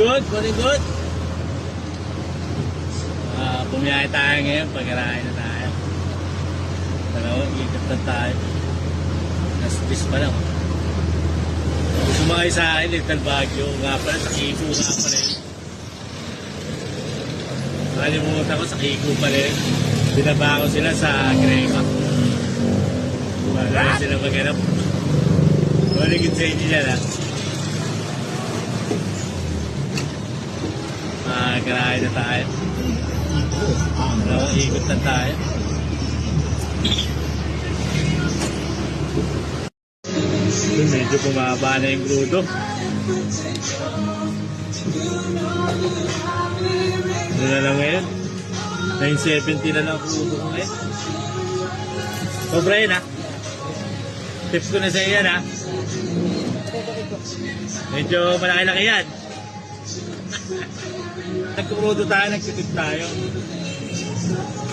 good, very good. Pumiyahe tayo ngayon, pag-arahin na tayo. Dalawang ikot na tayo. Nas-bis pa lang. Sumakay sa akin, Little Baguio. Nga pala, sa Kiku nga pala yun. Nakalimutan ko, sa Kiku pala yun. Binaba ko sila sa Greyback. Wala sila maghanap. Maligid sa inyo dyan, ha? Karahin na tayo. Dalawang ikot na tayo. Medyo bumaba na yung grudo. Ano na lang ngayon? 970 na lang grudo ko ngayon. Sobra yun, ha? Tips ko na sa iyan, ha? Medyo malaki-laki yan. Nagkukrudo tayo, nagtitip tayo.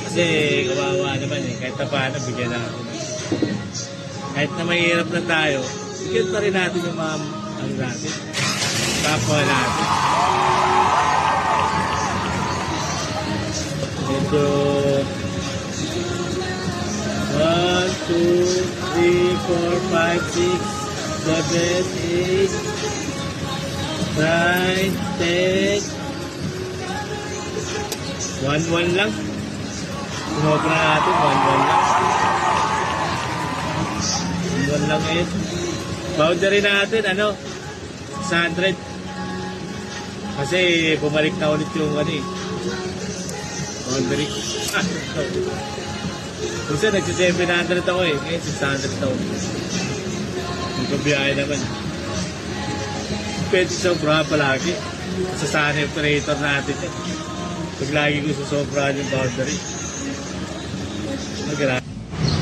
Kasi kawawa naman eh. Kahit na paano, bigyan natin. Kahit na mahirap na tayo, bigyan pa rin natin yung mga ano natin. Kapwa natin. Ito 1, 2, 3, 4, 5, 6, 7, 8, 9, 10. 1-1 lang. Sumobra natin, 1-1 lang. 1 lang ngayon. Boundary natin, 600. Kasi bumalik na ulit yung boundary. Kasi nagsi-700 ako eh. Ngayon 600 na ulit. Magkabiyahe naman. Pwede sobrahan palagi. Sa sana operator natin yan. Pag lagi ko susobrahan yung boundary.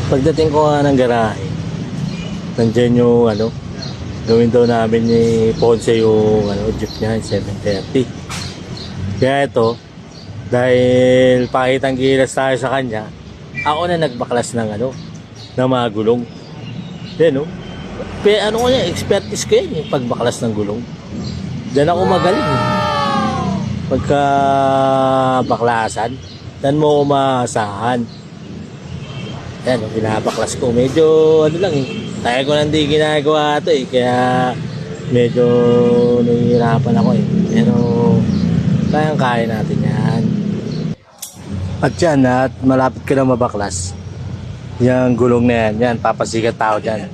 Pagdating ko nga ng garahe, nandiyan yung gawin daw namin ni Ponce yung jeep niya, 730. Kaya ito, dahil pakitang gilas tayo sa kanya, ako na nagbaklas ng ng mga gulong. Yan ko niya, expertise ko yan yung pagbaklas ng gulong. Diyan ako magaling. Pagka baklasan, dan mo umaasahan. Yan, binabaklas ko. Medyo lang tayo ko nang di ginagawa ito kaya medyo nahihirapan ako pero kayang-kaya natin yan. At yan, at malapit ka na mabaklas yung gulong na yan, papasikat tao dyan.